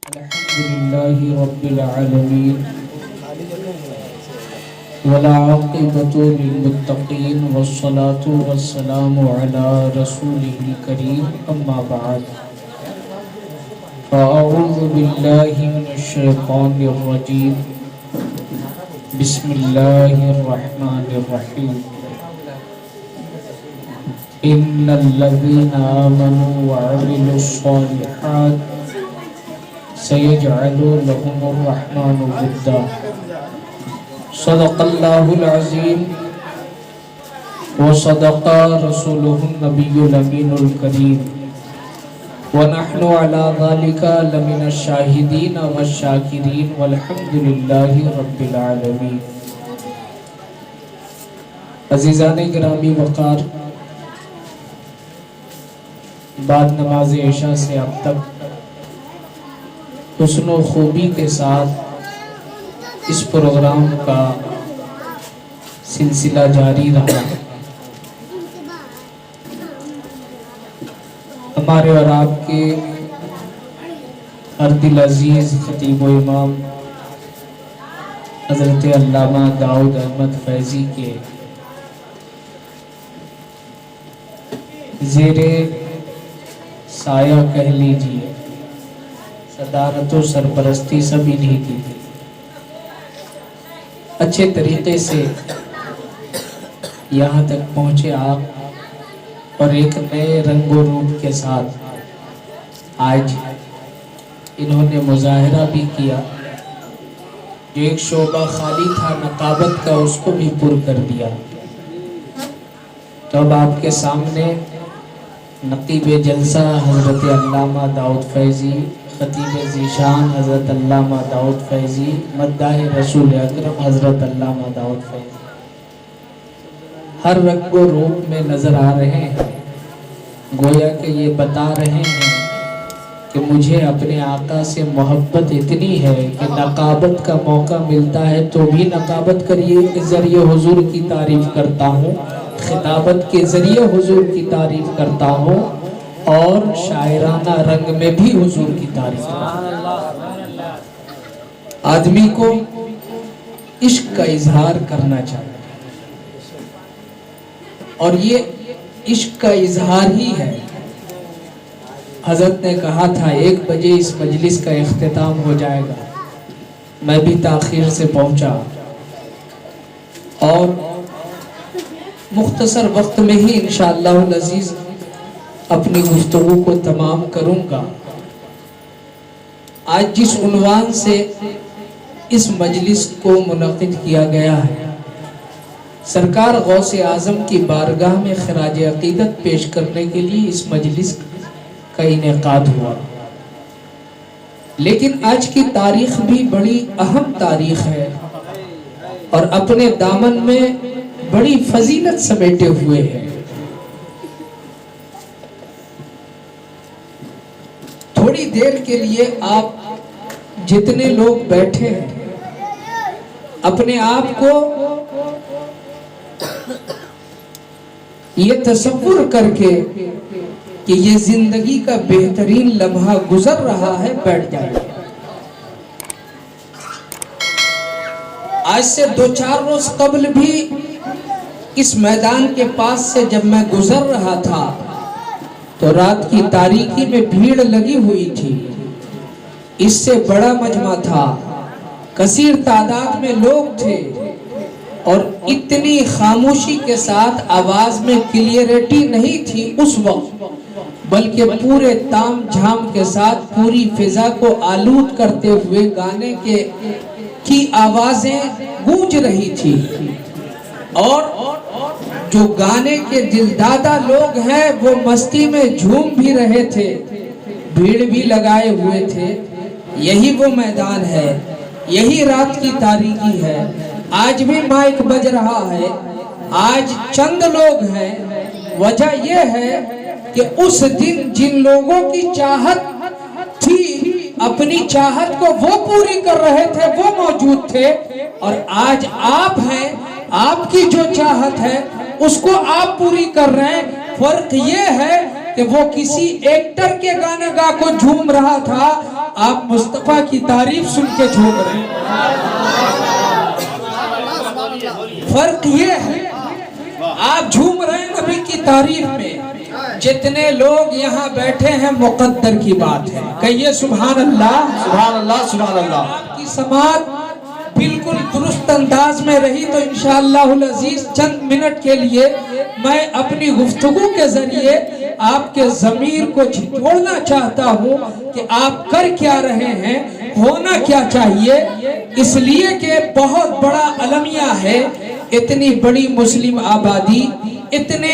الحمد لله رب العالمين والعاقبة للمتقين والصلاة والسلام على رسوله الكريم أما بعد فأعوذ بالله من الشيطان الرجيم بسم الله الرحمن الرحيم إن الذين آمنوا وعملوا الصالحات سيجعل لهم الرحمن ودا صدق الله العظيم وصدق رسوله النبي الأمين الكريم ونحن على ذلك لمن الشاهدين والشاكرين والحمد لله رب العالمين. عزیزان گرامی وقار، بعد نماز عشاء سے اب تک حسن و خوبی کے ساتھ اس پروگرام کا سلسلہ جاری رہا. ہمارے اور آپ کے ہر دل عزیز خطیب و امام حضرت علامہ داؤد احمد فیضی کے زیر سایہ کہہ لیجیے، صدارت و سرپرستی سب انہی کی تھی. اچھے طریقے سے یہاں تک پہنچے آپ، اور ایک نئے رنگ و روپ کے ساتھ آج انہوں نے مظاہرہ بھی کیا. جو ایک شعبہ خالی تھا نقابت کا، اس کو بھی پر کر دیا. تو اب آپ کے سامنے نقیب جلسہ حضرت علامہ داؤد فیضی، خطیب ذیشان حضرت علامہ داؤد فیضی، مداح رسول اکرم حضرت علامہ داؤد فیضی ہر رنگ و روپ میں نظر آ رہے ہیں. گویا کہ یہ بتا رہے ہیں کہ مجھے اپنے آقا سے محبت اتنی ہے کہ نقابت کا موقع ملتا ہے تو بھی نقابت کے ذریعے حضور کی تعریف کرتا ہوں، خطابت کے ذریعے حضور کی تعریف کرتا ہوں، اور شاعرانہ رنگ میں بھی حضور کی تعریف کرتا ہوں. آدمی کو عشق کا اظہار کرنا چاہیے، اور یہ عشق کا اظہار ہی ہے. حضرت نے کہا تھا 1 بجے اس مجلس کا اختتام ہو جائے گا. میں بھی تاخیر سے پہنچا اور مختصر وقت میں ہی انشاءاللہ العزیز اپنی گفتگو کو تمام کروں گا. آج جس عنوان سے اس مجلس کو منعقد کیا گیا ہے، سرکار غوث اعظم کی بارگاہ میں خراج عقیدت پیش کرنے کے لیے اس مجلس کا انعقاد ہوا. لیکن آج کی تاریخ بھی بڑی اہم تاریخ ہے اور اپنے دامن میں بڑی فضیلت سمیٹے ہوئے ہیں. تھوڑی دیر کے لیے آپ جتنے لوگ بیٹھے ہیں اپنے آپ کو یہ تصور کر کے کہ یہ زندگی کا بہترین لمحہ گزر رہا ہے بیٹھ جائیں. آج سے 2-4 روز قبل بھی اس میدان کے پاس سے جب میں گزر رہا تھا تو رات کی تاریکی میں بھیڑ لگی ہوئی تھی. اس سے بڑا مجمع تھا، کثیر تعداد میں لوگ تھے، اور اتنی خاموشی کے ساتھ آواز میں کلیئرٹی نہیں تھی اس وقت، بلکہ پورے تام جھام کے ساتھ پوری فضا کو آلود کرتے ہوئے گانے کی آوازیں گونج رہی تھی. اور جو گانے کے دلدادہ لوگ ہیں وہ مستی میں جھوم بھی رہے تھے، بھیڑ بھی لگائے ہوئے تھے. یہی وہ میدان ہے، یہی رات کی تاریکی ہے. آج بھی مائک بج رہا ہے، آج چند لوگ ہیں. وجہ یہ ہے کہ اس دن جن لوگوں کی چاہت تھی، اپنی چاہت کو وہ پوری کر رہے تھے، وہ موجود تھے. اور آج آپ ہیں، آپ کی جو چاہت ہے اس کو آپ پوری کر رہے ہیں. فرق یہ ہے کہ وہ کسی ایکٹر کے گانا گا کو جھوم رہا تھا، آپ مصطفیٰ کی تعریف سن کے جھوم رہے ہیں۔ فرق یہ ہے، آپ جھوم رہے ہیں نبی کی تعریف میں، جتنے لوگ یہاں بیٹھے ہیں مقدر کی بات ہے، کہیے سبحان اللہ، سبحان اللہ، سبحان اللہ۔ آپ کی سماعت بالکل درست انداز میں رہی تو انشاءاللہ العزیز چند منٹ کے لیے میں اپنی گفتگو کے ذریعے آپ کے ضمیر کو جھنجھوڑنا چاہتا ہوں کہ آپ کر کیا رہے ہیں، ہونا کیا چاہیے، اس لیے کہ بہت بڑا المیہ ہے، اتنی بڑی مسلم آبادی، اتنے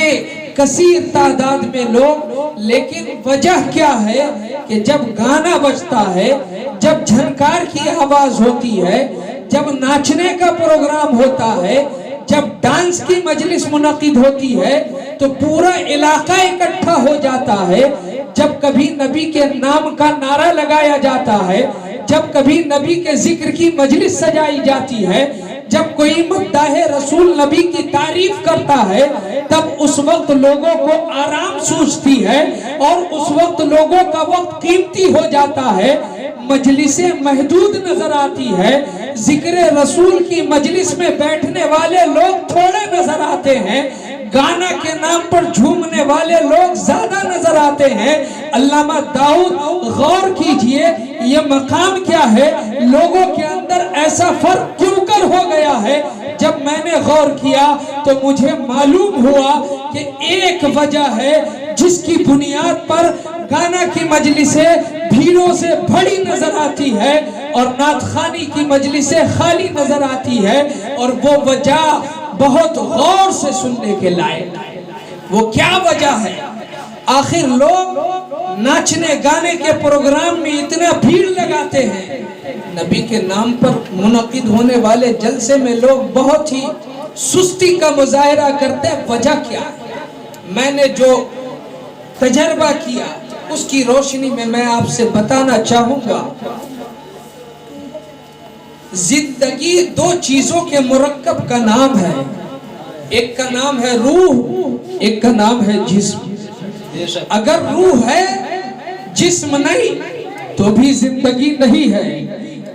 کثیر تعداد میں لوگ، لیکن وجہ کیا ہے کہ جب گانا بجتا ہے، جب جھنکار کی آواز ہوتی ہے، جب ناچنے کا پروگرام ہوتا ہے، جب ڈانس کی مجلس منعقد ہوتی ہے تو پورا علاقہ اکٹھا ہو جاتا ہے، جب کبھی نبی کے نام کا نعرہ لگایا جاتا ہے، جب کبھی نبی کے ذکر کی مجلس سجائی جاتی ہے، جب کوئی مداح رسول نبی کی تعریف کرتا ہے، تب اس وقت لوگوں کو آرام سوچتی ہے اور اس وقت لوگوں کا وقت قیمتی ہو جاتا ہے، مجلسیں محدود نظر آتی ہے، ذکر رسول کی مجلس میں بیٹھنے والے لوگ تھوڑے نظر آتے ہیں، گانا کے نام پر جھومنے والے لوگ زیادہ نظر آتے ہیں۔ علامہ داؤد غور کیجئے یہ مقام کیا ہے، لوگوں کے اندر ایسا فرق کیوں کر ہو گیا ہے؟ جب میں نے غور کیا تو مجھے معلوم ہوا کہ ایک وجہ ہے جس کی بنیاد پر گانا کی مجلسیں بھیڑوں سے بھری نظر آتی ہے اور نعت خوانی کی مجلسیں خالی نظر آتی ہے، اور وہ وجہ بہت غور سے سننے کے لائق ہے۔ وہ کیا وجہ ہے؟ آخر لوگ ناچنے گانے کے پروگرام میں اتنا بھیڑ لگاتے ہیں، نبی کے نام پر منعقد ہونے والے جلسے میں لوگ بہت ہی سستی کا مظاہرہ کرتے ہیں، وجہ کیا ہے؟ میں نے جو تجربہ کیا اس کی روشنی میں آپ سے بتانا چاہوں گا، زندگی دو چیزوں کے مرکب کا نام ہے، ایک کا نام ہے روح، ایک کا نام ہے جسم۔ اگر روح ہے جسم نہیں تو بھی زندگی نہیں ہے،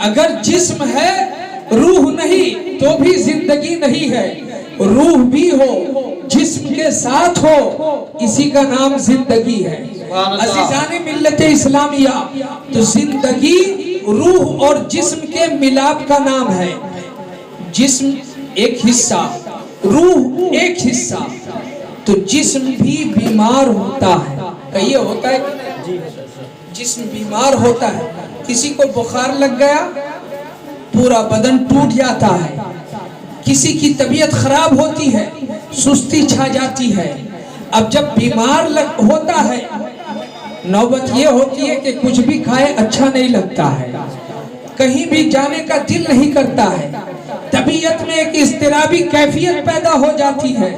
اگر جسم ہے روح نہیں تو بھی زندگی نہیں ہے، روح بھی ہو جسم کے ساتھ ہو اسی کا نام زندگی ہے۔ عزیزان ملت اسلامیہ، تو زندگی روح اور جسم کے ملاپ کا نام ہے، جسم ایک حصہ، روح ایک حصہ، تو جسم بھی بیمار ہوتا ہے، کہیے ہوتا ہے کہ نہیں؟ جسم بیمار ہوتا ہے، کسی کو بخار لگ گیا پورا بدن ٹوٹ جاتا ہے، کسی کی طبیعت خراب ہوتی ہے، سستی چھا جاتی ہے۔ اب جب بیمار ہوتا ہے نوبت یہ ہوتی ہے کہ کچھ بھی کھائے اچھا نہیں لگتا ہے، کہیں بھی جانے کا دل نہیں کرتا ہے، طبیعت میں ایک اضطرابی کیفیت پیدا ہو جاتی ہے۔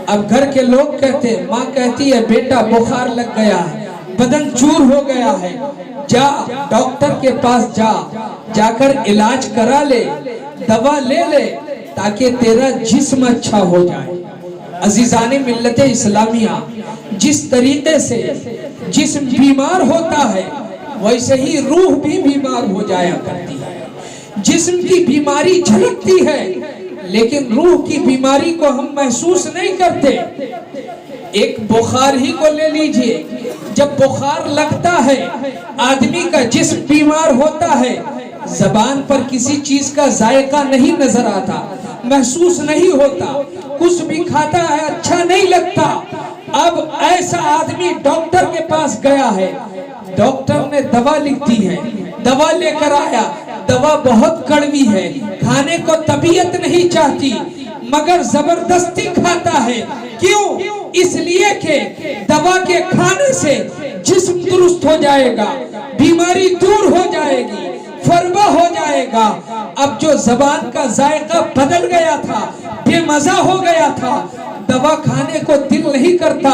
اب گھر کے لوگ کہتے ہیں، ماں کہتی ہے بیٹا بخار لگ گیا ہے، بدن چور ہو گیا ہے، جا ڈاکٹر کے پاس جا کر علاج کرا لے، دوا لے لے تاکہ تیرا جسم اچھا ہو جائے۔ عزیزان ملت اسلامیہ، جس طریقے سے جسم بیمار ہوتا ہے ویسے ہی روح بھی بیمار ہو جایا کرتی ہے۔ جسم کی بیماری جھلکتی ہے لیکن روح کی بیماری کو ہم محسوس نہیں کرتے۔ ایک بخار ہی کو لے لیجئے، جب بخار لگتا ہے آدمی کا جسم بیمار ہوتا ہے، زبان پر کسی چیز کا ذائقہ نہیں نظر آتا، محسوس نہیں ہوتا، کچھ بھی کھاتا ہے اچھا نہیں لگتا۔ اب ایسا آدمی ڈاکٹر کے پاس گیا ہے، ڈاکٹر نے دوا لکھ دی ہے، دوا لے کر آیا، دوا بہت کڑوی ہے، کھانے کو طبیعت نہیں چاہتی مگر زبردستی کھاتا ہے۔ کیوں؟ اس لیے کہ دوا کے کھانے سے جسم درست ہو جائے گا، بیماری دور ہو جائے گی، فربہ ہو جائے گا۔ اب جو زبان کا ذائقہ بدل گیا تھا، بے مزہ ہو گیا تھا، دوا کھانے کو دل نہیں کرتا،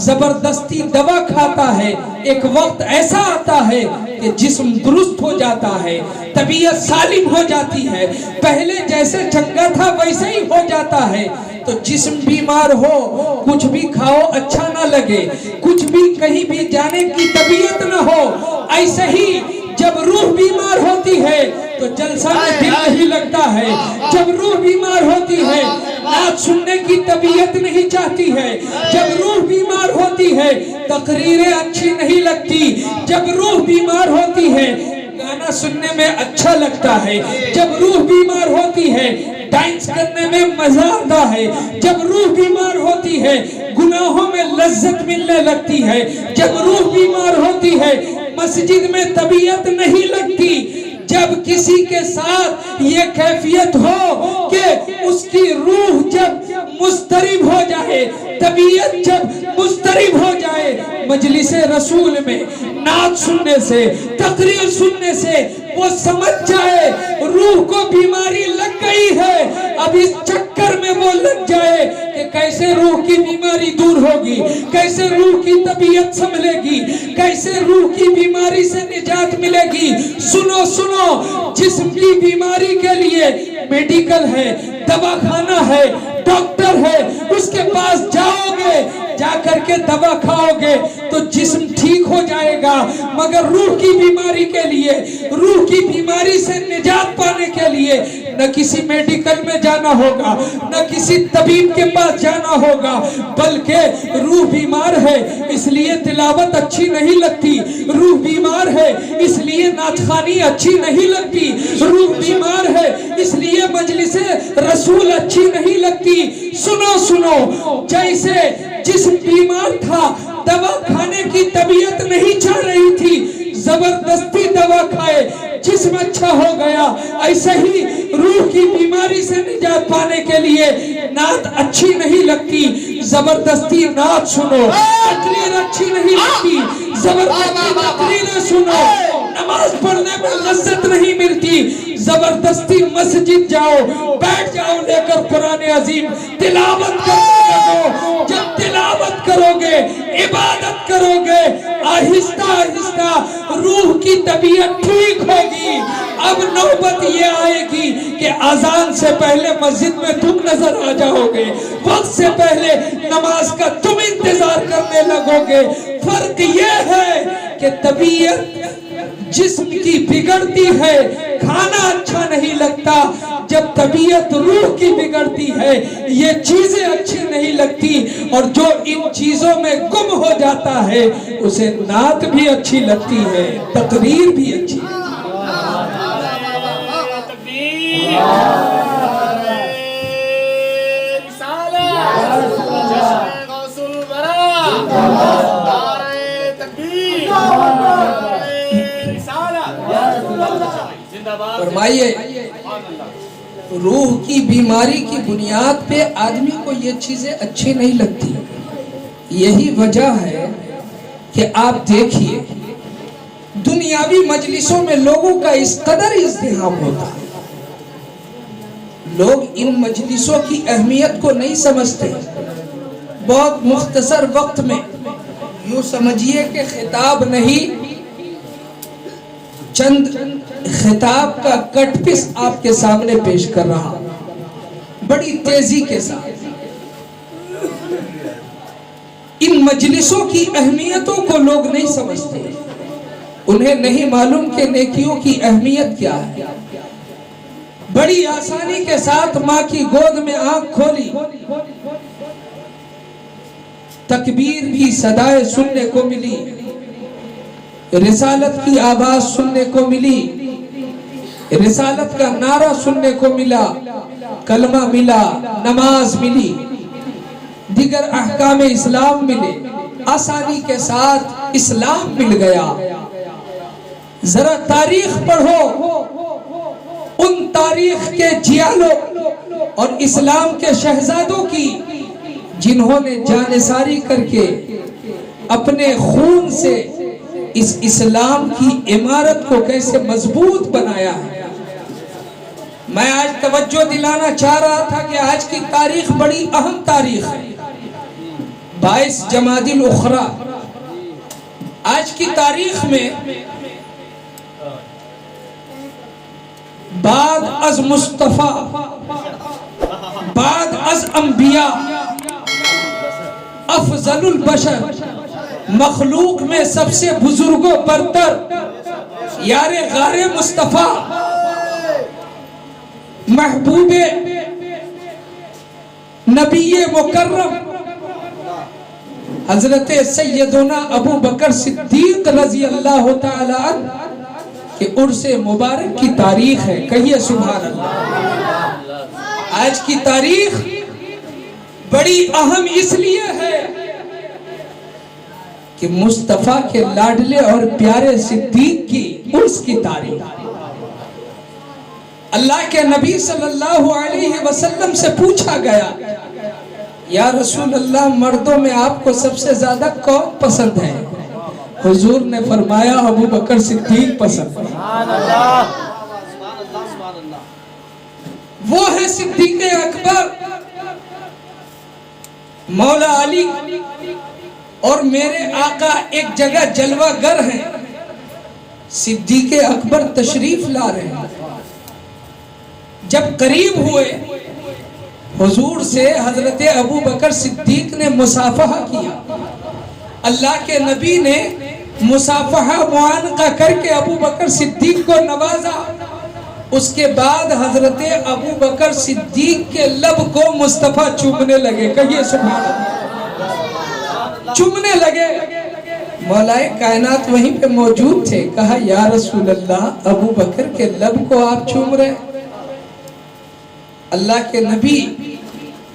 زبردستی دوا کھاتا ہے، ایک وقت ایسا آتا ہے کہ جسم درست ہو جاتا ہے، طبیعت سالم ہو جاتی ہے، پہلے جیسے چنگا تھا ویسے ہی ہو جاتا ہے۔ تو تو جسم بیمار ہو کچھ بھی کھاؤ اچھا نہ لگے, کچھ بھی کہیں بھی جانے کی طبیعت نہ ہو. ایسے ہی جب روح بیمار ہوتی ہے تو جلسہ میں دل نہیں لگتا ہے, جب روح بیمار ہوتی ہے نعت سننے کی طبیعت نہیں چاہتی ہے, جب روح بیمار ہوتی ہے تقریریں اچھی نہیں لگتی, جب روح بیمار ہوتی ہے گانا سننے میں اچھا لگتا ہے, جب روح بیمار ہوتی ہے ڈانس کرنے میں مزہ آتا ہے, جب روح بیمار ہوتی ہے گناہوں میں لذت ملنے لگتی ہے, جب روح بیمار ہوتی ہے مسجد میں طبیعت نہیں لگتی. جب کسی کے ساتھ یہ کیفیت ہو کہ اس کی روح جب مضطرب ہو جائے, طبیعت جب مضطرب ہو جائے, مجلس رسول میں نعت سننے سے تقریر سننے سے وہ سمجھ جائے روح کو بیماری لگ گئی ہے, اب اس چکر میں وہ لگ جائے کہ کیسے روح کی بیماری دور ہوگی, کیسے روح کی طبیعت سنبھلے گی, کیسے روح کی بیماری سے نجات ملے گی. سنو سنو, جسم کی بیماری کے لیے میڈیکل ہے, دواخانہ ہے, ڈاکٹر ہے, اس کے پاس جاؤ گے, جا کر کے دوا کھاؤ گے تو جسم ٹھیک ہو جائے گا, مگر روح کی بیماری کے لیے, روح کی بیماری سے نجات پانے کے لیے نہ کسی میڈیکل میں جانا ہوگا, نہ کسی طبیب کے پاس جانا ہوگا, بلکہ روح بیمار ہے اس لیے تلاوت اچھی نہیں لگتی, روح بیمار ہے اس لیے نعت خوانی اچھی نہیں لگتی, روح بیمار ہے اس لیے مجلس رسول اچھی نہیں لگتی. سنو سنو, جیسے جسم بیمار تھا دوا کھانے کی طبیعت نہیں چاہ رہی تھی, زبردستی دوا کھائے جسم اچھا ہو گیا, ایسے ہی روح کی بیماری سے نجات پانے کے لیے نعت اچھی نہیں لگتی, زبردستی نعت سنو, تقریر اچھی نہیں لگتی, زبردستی تقریر سنو, نماز پڑھنے میں لذت نہیں ملتی, زبردستی مسجد جاؤ, بیٹھ جاؤ لے کر قرآن عظیم, تلاوت کرنے لگو. جب تلاوت کرو گے, عبادت کرو گے, آہستہ آہستہ روح کی طبیعت ٹھیک ہوگی. اب نوبت یہ آئے گی کہ اذان سے پہلے مسجد میں تم نظر آ جاؤ گے, وقت سے پہلے نماز کا تم انتظار کرنے لگو گے. فرق یہ ہے کہ طبیعت جسم کی بگڑتی ہے, کھانا اچھا نہیں لگتا, جب طبیعت روح کی بگڑتی ہے یہ چیزیں اچھی نہیں لگتی, اور جو ان چیزوں میں گم ہو جاتا ہے اسے نعت بھی اچھی لگتی ہے, تقریر بھی اچھی لگتی فرمائیے. روح کی بیماری کی بنیاد پہ آدمی کو یہ چیزیں اچھی نہیں لگتی. یہی وجہ ہے کہ آپ دیکھیے دنیاوی مجلسوں میں لوگوں کا اس قدر ازدحام ہوتا ہے, لوگ ان مجلسوں کی اہمیت کو نہیں سمجھتے. بہت مختصر وقت میں یوں سمجھیے کہ خطاب نہیں, چند خطاب کا کٹ پیس آپ کے سامنے پیش کر رہا بڑی تیزی کے ساتھ. ان مجلسوں کی اہمیتوں کو لوگ نہیں سمجھتے, انہیں نہیں معلوم کہ نیکیوں کی اہمیت کیا ہے. بڑی آسانی کے ساتھ ماں کی گود میں آنکھ کھولی, تکبیر کی صدائیں سننے کو ملی, رسالت کی آواز سننے کو ملی, رسالت کا نعرہ سننے کو ملا, کلمہ ملا, نماز ملی, دیگر احکام اسلام ملے, آسانی کے ساتھ اسلام مل گیا. ذرا تاریخ پڑھو, ان تاریخ کے جیالوں اور اسلام کے شہزادوں کی جنہوں نے جانثاری کر کے اپنے خون سے اس اسلام کی عمارت کو کیسے مضبوط بنایا ہے. میں آج توجہ دلانا چاہ رہا تھا کہ آج کی تاریخ بڑی اہم تاریخ ہے, 22 جمادی الاخری. آج کی تاریخ میں بعد از مصطفیٰ بعد از انبیاء افضل البشر، مخلوق میں سب سے بزرگ و برتر یار غار مصطفیٰ محبوب نبی مکرم حضرت سیدنا ابو بکر صدیق رضی اللہ تعالی عنہ کہ عرس مبارک کی تاریخ ہے. کہیے سبحان اللہ. آج کی تاریخ بڑی اہم اس لیے ہے کہ مصطفیٰ کے لاڈلے اور پیارے صدیق کی عرس کی تاریخ. اللہ کے نبی صلی اللہ علیہ وسلم سے پوچھا گیا یا رسول اللہ مردوں میں آپ کو سب سے زیادہ کون پسند ہے؟ حضور نے فرمایا ابو بکر صدیق پسند ہے. وہ ہے صدیق اکبر. مولا علی اور میرے آقا ایک جگہ جلوہ گر ہیں. صدیق اکبر تشریف لا رہے ہیں. جب قریب ہوئے حضور سے حضرت ابو بکر صدیق نے مصافحہ کیا. اللہ کے نبی نے مصافحہ معانقہ کر کے ابو بکر صدیق کو نوازا. اس کے بعد حضرت ابو بکر صدیق کے لب کو مصطفیٰ چومنے لگے. کہیے سبحان اللہ. چومنے لگے. مولا کائنات وہیں پہ موجود تھے. کہا یا رسول اللہ ابو بکر کے لب کو آپ چوم رہے. اللہ کے نبی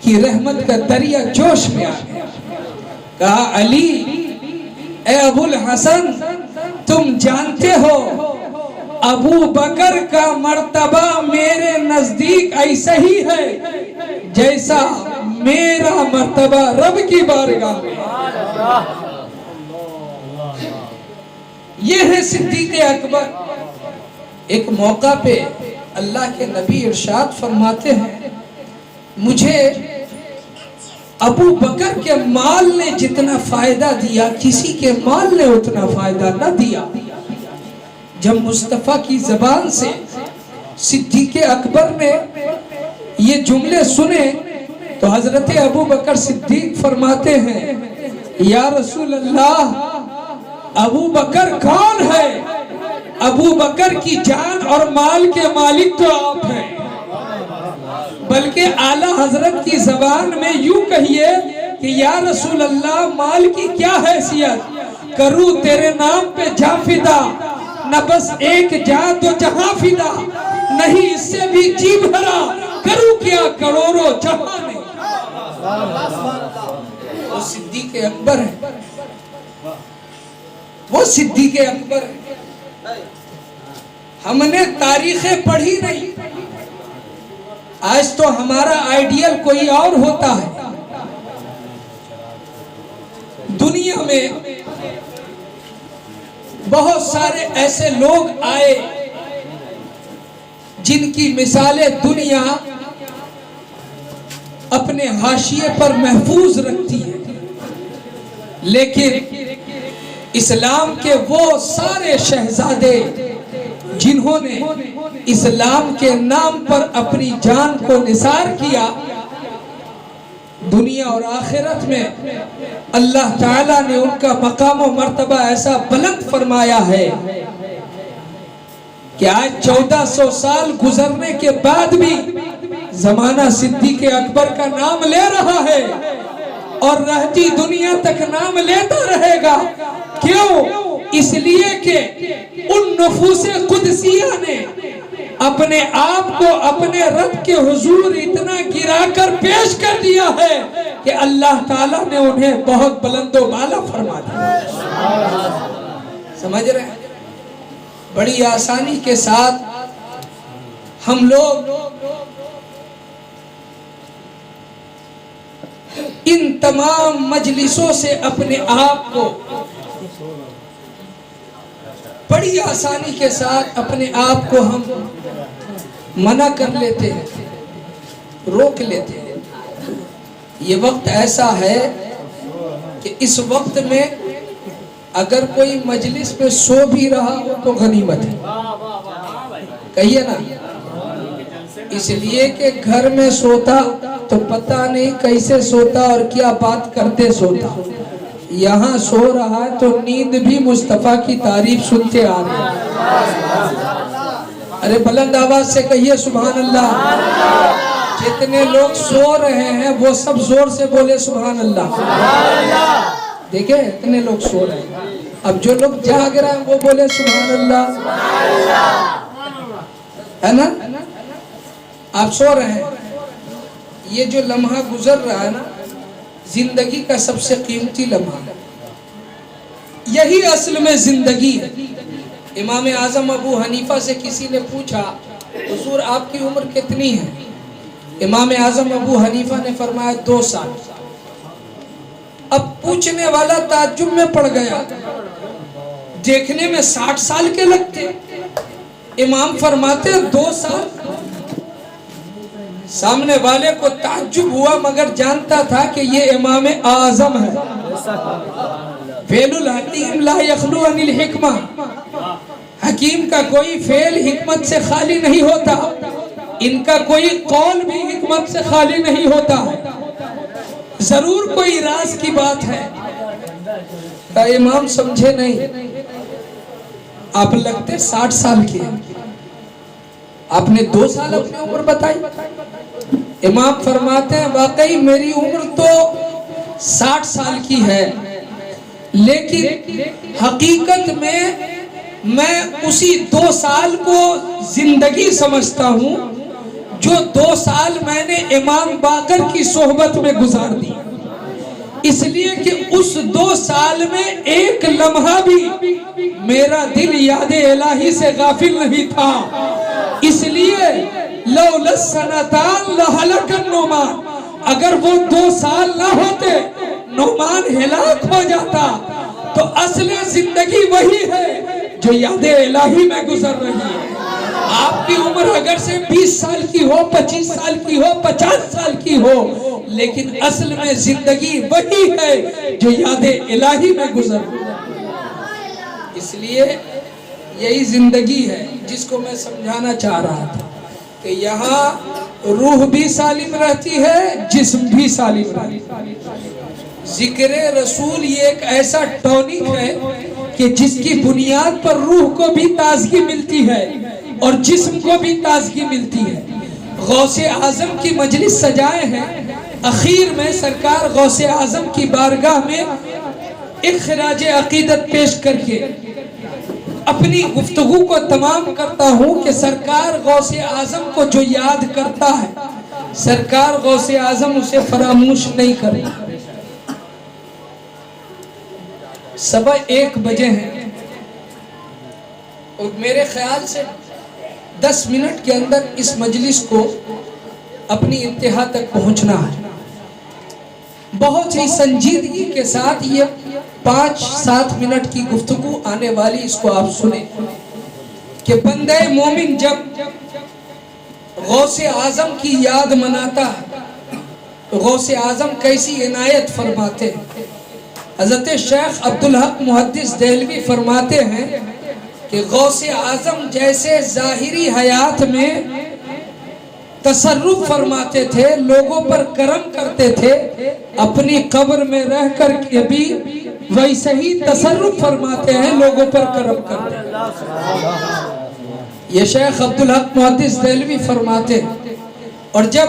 کی رحمت کا دریا جوش میں آ گیا. کہا علی اے ابو الحسن تم جانتے ہو ابو بکر کا مرتبہ میرے نزدیک ایسا ہی ہے جیسا میرا مرتبہ رب کی بارگاہ میں. یہ ہے صدیق اکبر. ایک موقع پہ اللہ کے نبی ارشاد فرماتے ہیں مجھے ابو بکر کے مال نے جتنا فائدہ دیا کسی کے مال نے اتنا فائدہ نہ دیا. جب مصطفیٰ کی زبان سے صدیق اکبر نے یہ جملے سنے تو حضرت ابو بکر صدیق فرماتے ہیں یا رسول اللہ ابو بکر کون ہے؟ ابو بکر کی جان اور مال کے مالک تو آپ ہیں. بلکہ اعلیٰ حضرت کی زبان میں یوں کہیے کہ یا رسول اللہ مال کی کیا حیثیت؟ کروں تیرے نام پہ جاں فدا نہ بس ایک جاں تو جہاں فدا نہیں اس سے بھی جی بھرا کروں کیا کروڑوں جہاں نہیں. وہ صدیق اکبر ہے. وہ صدیق اکبر ہے. ہم نے تاریخیں پڑھی نہیں. آج تو ہمارا آئیڈیل کوئی اور ہوتا ہے. دنیا میں بہت سارے ایسے لوگ آئے جن کی مثالیں دنیا اپنے حاشیے پر محفوظ رکھتی ہے. لیکن اسلام کے وہ سارے شہزادے جنہوں نے اسلام کے نام پر اپنی جان کو نثار کیا دنیا اور آخرت میں اللہ تعالیٰ نے ان کا مقام و مرتبہ ایسا بلند فرمایا ہے کہ آج 1400 سال گزرنے کے بعد بھی زمانہ صدیق اکبر کا نام لے رہا ہے اور رہتی دنیا تک نام لیتا رہے گا. کیوں؟ اس لیے کہ ان نفوس قدسیہ نے اپنے آپ کو اپنے رب کے حضور اتنا گرا کر پیش کر دیا ہے کہ اللہ تعالیٰ نے انہیں بہت بلند و بالا فرما دیا. سمجھ رہے ہیں؟ بڑی آسانی کے ساتھ ہم لوگ ان تمام مجلسوں سے اپنے آپ کو بڑی آسانی کے ساتھ اپنے آپ کو ہم منع کر لیتے ہیں, روک لیتے ہیں. یہ وقت ایسا ہے کہ اس وقت میں اگر کوئی مجلس میں سو بھی رہا ہو تو غنیمت ہے. کہیے نا, اس لیے کہ گھر میں سوتا تو پتہ نہیں کیسے سوتا اور کیا بات کرتے سوتا، یہاں سو رہا ہے تو نیند بھی مصطفیٰ کی تعریف سنتے آ رہے ہیں۔ ارے بلند آواز سے کہیے سبحان اللہ۔ جتنے لوگ سو رہے ہیں وہ سب زور سے بولے سبحان اللہ۔ دیکھیں اتنے لوگ سو رہے ہیں، اب جو لوگ جاگ رہے ہیں وہ بولے سبحان اللہ، ہے نا؟ آپ سو رہے ہیں، یہ جو لمحہ گزر رہا ہے نا، زندگی کا سب سے قیمتی لمحہ، یہی اصل میں زندگی ہے۔ امام اعظم ابو حنیفہ سے کسی نے پوچھا حضور آپ کی عمر کتنی ہے؟ امام اعظم ابو حنیفہ نے فرمایا 2 سال۔ اب پوچھنے والا تعجب میں پڑ گیا، دیکھنے میں 60 سال کے لگتے، امام فرماتے 2 سال۔ سامنے والے کو تعجب ہوا مگر جانتا تھا کہ یہ امام اعظم ہے۔ فعل الحکیم لا یخلو عن الحکمہ، حکیم کا کوئی فعل حکمت سے خالی نہیں ہوتا، ان کا کوئی قول بھی حکمت سے خالی نہیں ہوتا، ضرور کوئی راز کی بات ہے۔ امام سمجھے نہیں، آپ لگتے 60 سال کے، آپ نے 2 سال اپنی عمر بتائی۔ امام فرماتے ہیں واقعی میری عمر تو 60 سال کی ہے، لیکن حقیقت میں اسی 2 سال کو زندگی سمجھتا ہوں جو 2 سال میں نے امام باقر کی صحبت میں گزار دی، اس لیے کہ اس 2 سال میں ایک لمحہ بھی میرا دل یاد الہی سے غافل نہیں تھا۔ اس لیے لولا السنتان لہلک النعمان، اگر وہ 2 سال نہ ہوتے نعمان ہلاک ہو جاتا۔ تو اصل زندگی وہی ہے جو یاد الہی میں گزر رہی ہے۔ آپ کی عمر اگر سے 20 سال کی ہو، 25 سال کی ہو، 50 سال کی ہو، لیکن اصل میں زندگی وہی ہے جو یاد الہی میں گزر رہی ہے۔ اس لیے یہی زندگی ہے جس کو میں سمجھانا چاہ رہا تھا کہ یہاں روح بھی سالم رہتی ہے، جسم بھی سالم رہتا ہے۔ ذکر رسول یہ ایک ایسا ٹونک ہے کہ جس کی بنیاد پر روح کو بھی تازگی ملتی ہے اور جسم کو بھی تازگی ملتی ہے۔ غوث اعظم کی مجلس سجائے ہیں، اخیر میں سرکار غوث اعظم کی بارگاہ میں ایک خراج عقیدت پیش کر کے اپنی گفتگو کو تمام کرتا ہوں کہ سرکار غوث اعظم کو جو یاد کرتا ہے، سرکار غوث اعظم اسے فراموش نہیں کرتا۔ 1:15 بجے ہیں اور میرے خیال سے 10 منٹ کے اندر اس مجلس کو اپنی انتہا تک پہنچنا ہے۔ بہت ہی سنجیدگی کے ساتھ یہ 5-7 منٹ کی گفتگو آنے والی، اس کو آپ سنیں کہ بندہ مومن جب غوث اعظم کی یاد مناتا ہے تو غوث اعظم کیسی عنایت فرماتے ہیں۔ حضرت شیخ عبدالحق محدث دہلوی فرماتے ہیں کہ غوث اعظم جیسے ظاہری حیات میں تصرف فرماتے تھے، لوگوں پر کرم کرتے تھے، اپنی قبر میں رہ کر کے بھی ویسے ہی تصرف فرماتے ہیں، لوگوں پر کرم کرتے ہیں۔ یہ شیخ عبدالحق محدث دہلوی فرماتے ہیں۔ اور جب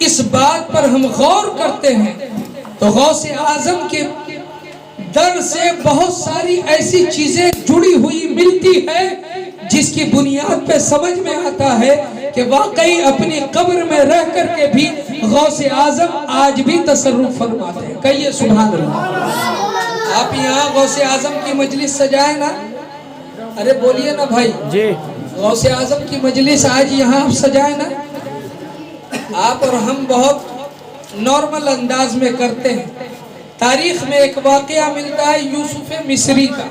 اس بات پر ہم غور کرتے ہیں تو غوث اعظم کے در سے بہت ساری ایسی چیزیں جڑی ہوئی ملتی ہے جس کی بنیاد پہ سمجھ میں آتا ہے کہ واقعی اپنی قبر میں رہ کر کے بھی غوث اعظم آج بھی تصرف فرماتے ہیں۔ کہیے سبحان اللہ۔ آپ یہاں غوث اعظم کی مجلس سجائے نا، ارے بولیے نا بھائی جی، غوث اعظم کی مجلس آج یہاں آپ سجائے نا۔ آپ اور ہم بہت نارمل انداز میں کرتے ہیں۔ تاریخ میں ایک واقعہ ملتا ہے یوسف مصری کا۔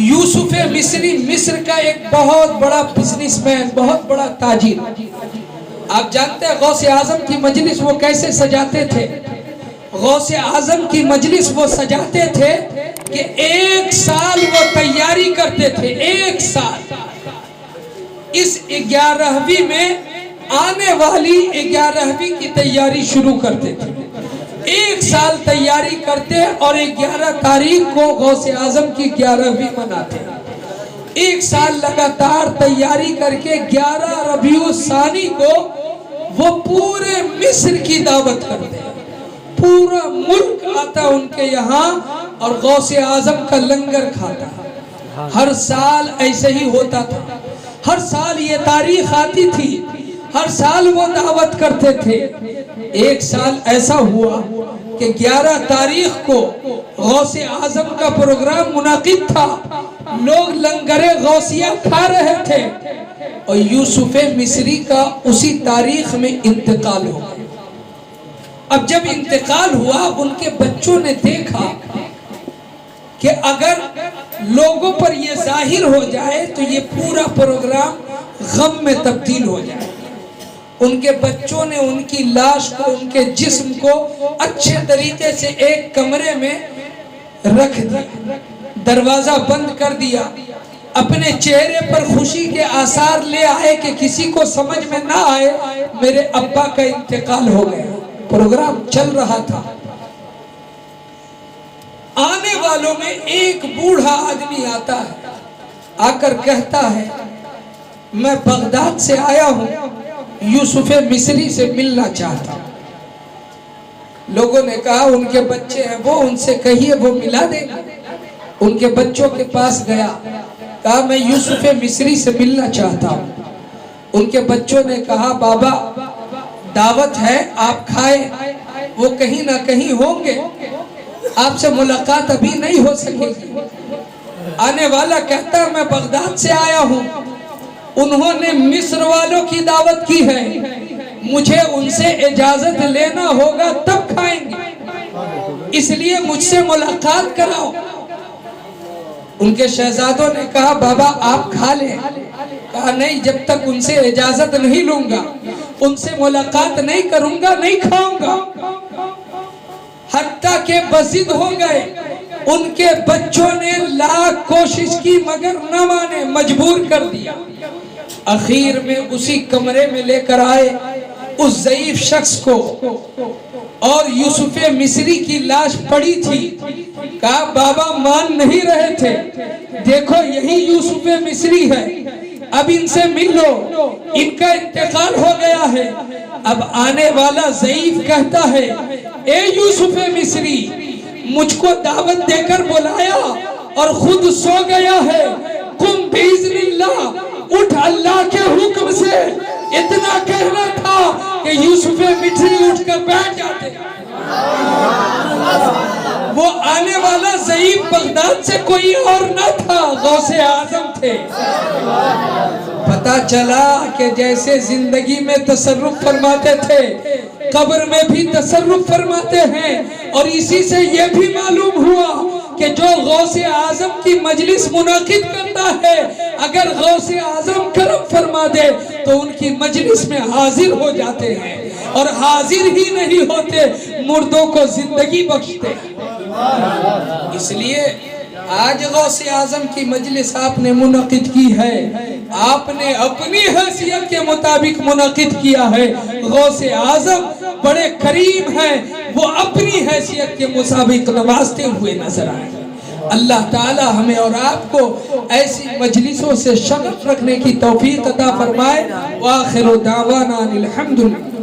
یوسف مصری مصر کا ایک بہت بڑا بزنس مین، بہت بڑا تاجر۔ آپ جانتے ہیں غوث اعظم کی مجلس وہ کیسے سجاتے تھے؟ غوث اعظم کی مجلس وہ سجاتے تھے کہ 1 سال وہ تیاری کرتے تھے، 1 سال اس 11ویں میں آنے والی 11ویں کی تیاری شروع کرتے تھے. 1 سال تیاری کرتے اور 11 تاریخ کو غوث اعظم کی 11ویں مناتے. 1 سال لگاتار تیاری کر کے 11 ربیع الثانی کو وہ پورے مصر کی دعوت کرتے. پورا ملک آتا ان کے یہاں اور غوث اعظم کا لنگر کھاتا. ہر سال ایسے ہی ہوتا تھا. ہر سال یہ تاریخ آتی تھی. ہر سال وہ دعوت کرتے تھے. 1 سال ایسا ہوا کہ 11 تاریخ کو غوث اعظم کا پروگرام منعقد تھا. لوگ لنگر غوثیہ کھا رہے تھے اور یوسف مصری کا اسی تاریخ میں انتقال ہو گیا. اب جب انتقال ہوا ان کے بچوں نے دیکھا کہ اگر لوگوں پر یہ ظاہر ہو جائے تو یہ پورا پروگرام غم میں تبدیل ہو جائے. ان کے بچوں نے ان کی لاش کو ان کے جسم کو اچھے طریقے سے ایک کمرے میں رکھ دیا. دروازہ بند کر دیا. اپنے چہرے پر خوشی کے آثار لے آئے کہ کسی کو سمجھ میں نہ آئے میرے ابا کا انتقال ہو گیا. پروگرام چل رہا تھا. آنے والوں میں ایک بوڑھا آدمی آتا ہے. آ کر کہتا ہے میں بغداد سے آیا ہوں, یوسف مصری سے ملنا چاہتا ہوں. لوگوں نے کہا ان کے بچے ہیں وہ, ان سے کہیے وہ ملا دے گا. ان کے بچوں کے پاس گیا, کہا میں یوسف مصری سے ملنا چاہتا ہوں. ان کے بچوں نے کہا بابا دعوت ہے آپ کھائیں, وہ کہیں نہ کہیں ہوں گے, آپ سے ملاقات ابھی نہیں ہو سکے گی. آنے والا کہتا ہے میں بغداد سے آیا ہوں, انہوں نے مصر والوں کی دعوت کی ہے, مجھے ان سے اجازت لینا ہوگا تب کھائیں گے, اس لیے مجھ سے ملاقات کراؤ. ان کے شہزادوں نے کہا بابا آپ کھا لیں. کہا نہیں, جب تک ان سے اجازت نہیں لوں گا, ان سے ملاقات نہیں کروں گا, نہیں کھاؤں گا. حتیٰ کہ بضد ہو گئے. ان کے بچوں نے لاکھ کوشش کی مگر نہ مانے, مجبور کر دیا. اخیر میں اسی کمرے میں لے کر آئے اس ضعیف شخص کو, اور یوسف مصری کی لاش پڑی تھی. کہا بابا مان نہیں رہے تھے, دیکھو یہی یوسف مصری ہے, اب ان سے مل لو, ان کا انتقال ہو گیا ہے. اب آنے والا ضعیف کہتا ہے اے یوسف مصری, مجھ کو دعوت دے کر بلایا اور خود سو گیا ہے, قم باذن اللہ, اٹھ اللہ کے حکم سے. اتنا کہنا تھا کہ یوسف مصری اٹھ کر بیٹھ جاتے. وہ آنے والا ضعیف بغداد سے کوئی اور نہ تھا, غوث اعظم تھے. پتا چلا کہ جیسے زندگی میں تصرف فرماتے تھے قبر میں بھی تصرف فرماتے ہیں. اور اسی سے یہ بھی معلوم ہوا کہ جو غوث اعظم کی مجلس منعقد کرتا ہے, اگر غوث اعظم کرم فرما دے تو ان کی مجلس میں حاضر ہو جاتے ہیں, اور حاضر ہی نہیں ہوتے مردوں کو زندگی بخشتے ہیں. اس لیے آج غوث اعظم کی مجلس آپ نے منعقد کی ہے, آپ نے اپنی حیثیت کے مطابق منعقد کیا ہے. غوث اعظم بڑے کریم ہیں, وہ اپنی حیثیت کے مطابق نوازتے ہوئے نظر آئے. اللہ تعالی ہمیں اور آپ کو ایسی مجلسوں سے شغف رکھنے کی توفیق عطا فرمائے. وآخر دعوانا الحمدللہ.